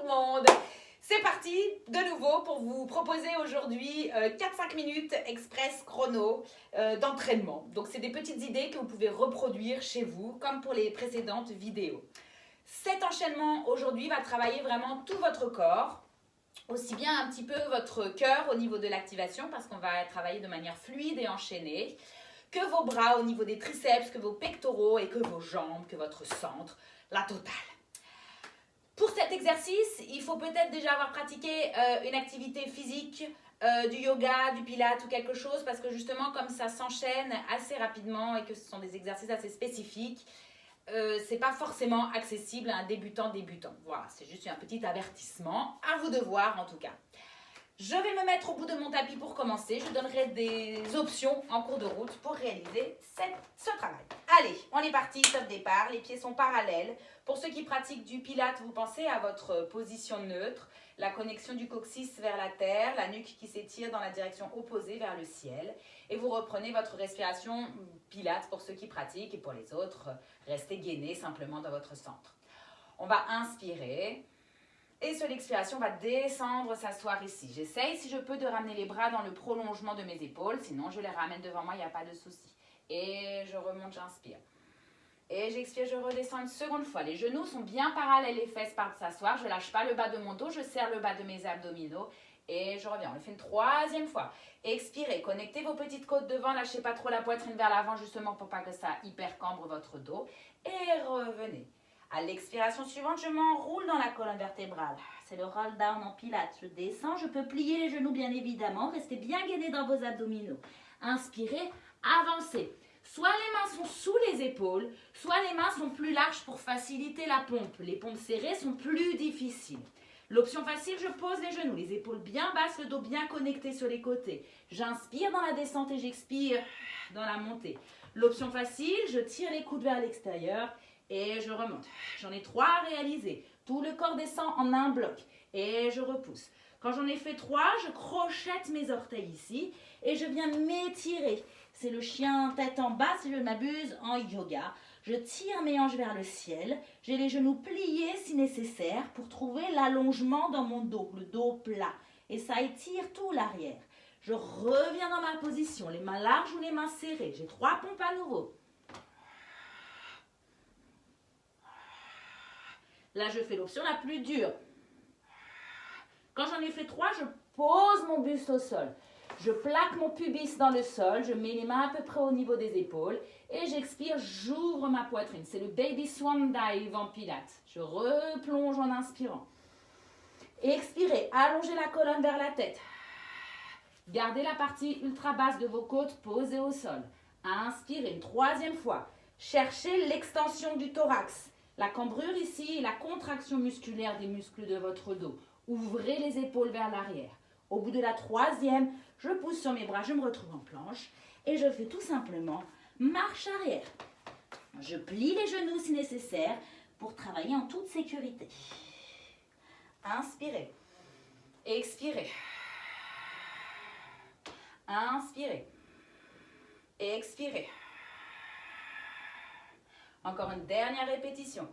le monde. C'est parti de nouveau pour vous proposer aujourd'hui 4-5 minutes express chrono d'entraînement. Donc c'est des petites idées que vous pouvez reproduire chez vous comme pour les précédentes vidéos. Cet enchaînement aujourd'hui va travailler vraiment tout votre corps, aussi bien un petit peu votre cœur au niveau de l'activation parce qu'on va travailler de manière fluide et enchaînée, que vos bras au niveau des triceps, que vos pectoraux et que vos jambes, que votre centre, la totale. Pour cet exercice, il faut peut-être déjà avoir pratiqué une activité physique, du yoga, du pilates ou quelque chose parce que justement comme ça s'enchaîne assez rapidement et que ce sont des exercices assez spécifiques, c'est pas forcément accessible à un débutant. Voilà, c'est juste un petit avertissement, à vous de voir en tout cas. Je vais me mettre au bout de mon tapis pour commencer. Je donnerai des options en cours de route pour réaliser ce travail. Allez, on est parti, top départ. Les pieds sont parallèles. Pour ceux qui pratiquent du pilates, vous pensez à votre position neutre, la connexion du coccyx vers la terre, la nuque qui s'étire dans la direction opposée vers le ciel. Et vous reprenez votre respiration pilates pour ceux qui pratiquent et pour les autres, restez gainés simplement dans votre centre. On va inspirer. Et sur l'expiration, on va descendre, s'asseoir ici. J'essaye, si je peux, de ramener les bras dans le prolongement de mes épaules. Sinon, je les ramène devant moi, il n'y a pas de souci. Et je remonte, j'inspire. Et j'expire, je redescends une seconde fois. Les genoux sont bien parallèles, les fesses partent s'asseoir. Je ne lâche pas le bas de mon dos, je serre le bas de mes abdominaux. Et je reviens. On le fait une troisième fois. Expirez, connectez vos petites côtes devant. Lâchez pas trop la poitrine vers l'avant, justement pour pas que ça hypercambre votre dos. Et revenez. À l'expiration suivante, je m'enroule dans la colonne vertébrale. C'est le roll down en pilates. Je descends, je peux plier les genoux bien évidemment. Restez bien gainés dans vos abdominaux. Inspirez, avancez. Soit les mains sont sous les épaules, soit les mains sont plus larges pour faciliter la pompe. Les pompes serrées sont plus difficiles. L'option facile, je pose les genoux, les épaules bien basses, le dos bien connecté sur les côtés. J'inspire dans la descente et j'expire dans la montée. L'option facile, je tire les coudes vers l'extérieur. Et je remonte. J'en ai 3 à réaliser. Tout le corps descend en un bloc. Et je repousse. Quand j'en ai fait 3, je crochette mes orteils ici. Et je viens m'étirer. C'est le chien tête en bas, si je ne m'abuse, en yoga. Je tire mes hanches vers le ciel. J'ai les genoux pliés si nécessaire pour trouver l'allongement dans mon dos. Le dos plat. Et ça étire tout l'arrière. Je reviens dans ma position. Les mains larges ou les mains serrées. J'ai 3 pompes à nouveau. Là, je fais l'option la plus dure. Quand j'en ai fait 3, je pose mon buste au sol. Je plaque mon pubis dans le sol. Je mets les mains à peu près au niveau des épaules. Et j'expire, j'ouvre ma poitrine. C'est le Baby Swan Dive en pilates. Je replonge en inspirant. Expirez, allongez la colonne vers la tête. Gardez la partie ultra basse de vos côtes posée au sol. Inspirez une 3e fois. Cherchez l'extension du thorax. La cambrure ici et la contraction musculaire des muscles de votre dos. Ouvrez les épaules vers l'arrière. Au bout de la 3e, je pousse sur mes bras, je me retrouve en planche et je fais tout simplement marche arrière. Je plie les genoux si nécessaire pour travailler en toute sécurité. Inspirez. Expirez. Inspirez. Expirez. Encore une dernière répétition.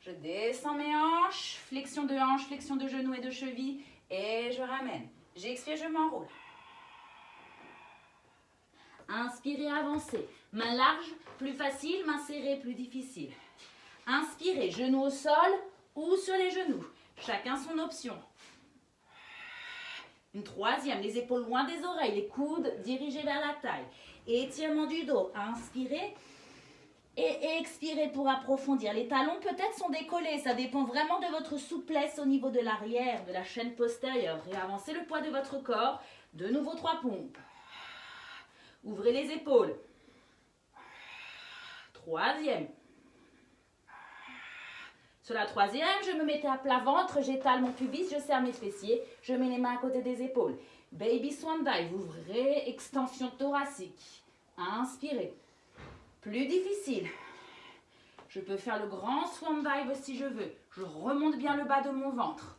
Je descends mes hanches, flexion de genoux et de cheville et je ramène. J'expire, je m'enroule. Inspirez, avancez. Main large, plus facile, main serrée, plus difficile. Inspirez, genoux au sol ou sur les genoux. Chacun son option. Une 3e, les épaules loin des oreilles, les coudes dirigés vers la taille. Étirement du dos. Inspirez. Et expirez pour approfondir. Les talons peut-être sont décollés. Ça dépend vraiment de votre souplesse au niveau de l'arrière, de la chaîne postérieure. Réavancez le poids de votre corps. De nouveau 3 pompes. Ouvrez les épaules. 3e. Sur la 3e, je me mettais à plat ventre. J'étale mon pubis, je serre mes fessiers. Je mets les mains à côté des épaules. Baby Swan Dive. Ouvrez, extension thoracique. Inspirez. Plus difficile. Je peux faire le grand swan dive si je veux. Je remonte bien le bas de mon ventre.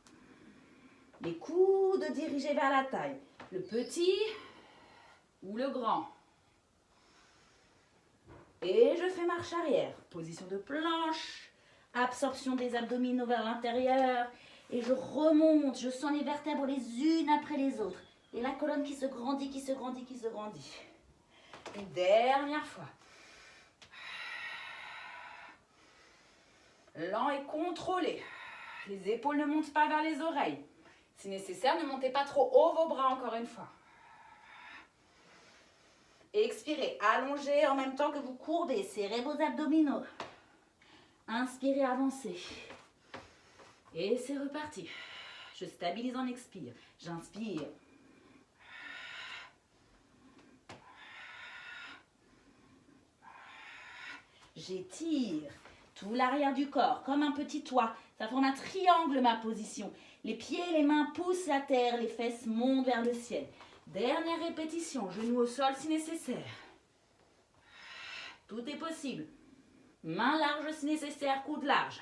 Les coudes dirigés vers la taille. Le petit ou le grand. Et je fais marche arrière. Position de planche. Absorption des abdominaux vers l'intérieur. Et je remonte, je sens les vertèbres les unes après les autres. Et la colonne qui se grandit, qui se grandit, qui se grandit. Une dernière fois. Lent et contrôlé. Les épaules ne montent pas vers les oreilles. Si nécessaire, ne montez pas trop haut vos bras encore une fois. Et expirez, allongez en même temps que vous courbez, serrez vos abdominaux. Inspirez, avancez. Et c'est reparti. Je stabilise en expire. J'inspire. J'étire tout l'arrière du corps comme un petit toit. Ça forme un triangle ma position. Les pieds et les mains poussent la terre, les fesses montent vers le ciel. Dernière répétition, genoux au sol si nécessaire. Tout est possible. Mains larges si nécessaire, coudes larges.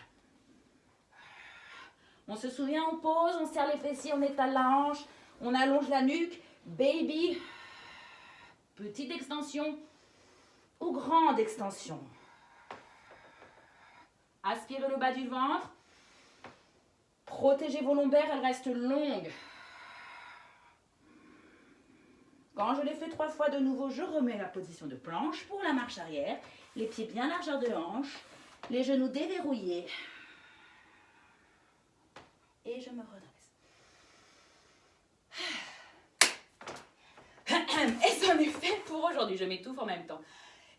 On se souvient, on pose, on serre les fessiers, on étale la hanche, on allonge la nuque. Baby, petite extension ou grande extension. Aspirez le bas du ventre. Protégez vos lombaires, elles restent longues. Quand je l'ai fait 3 fois de nouveau, je remets la position de planche pour la marche arrière. Les pieds bien largeur de hanche, les genoux déverrouillés. Et je me redresse. Et c'en est fait pour aujourd'hui. Je m'étouffe en même temps.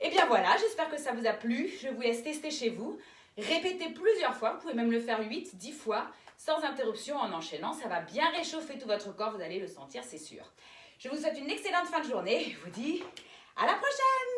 Et bien voilà, j'espère que ça vous a plu. Je vous laisse tester chez vous. Répétez plusieurs fois. Vous pouvez même le faire 8, 10 fois sans interruption en enchaînant. Ça va bien réchauffer tout votre corps. Vous allez le sentir, c'est sûr. Je vous souhaite une excellente fin de journée. Je vous dis à la prochaine!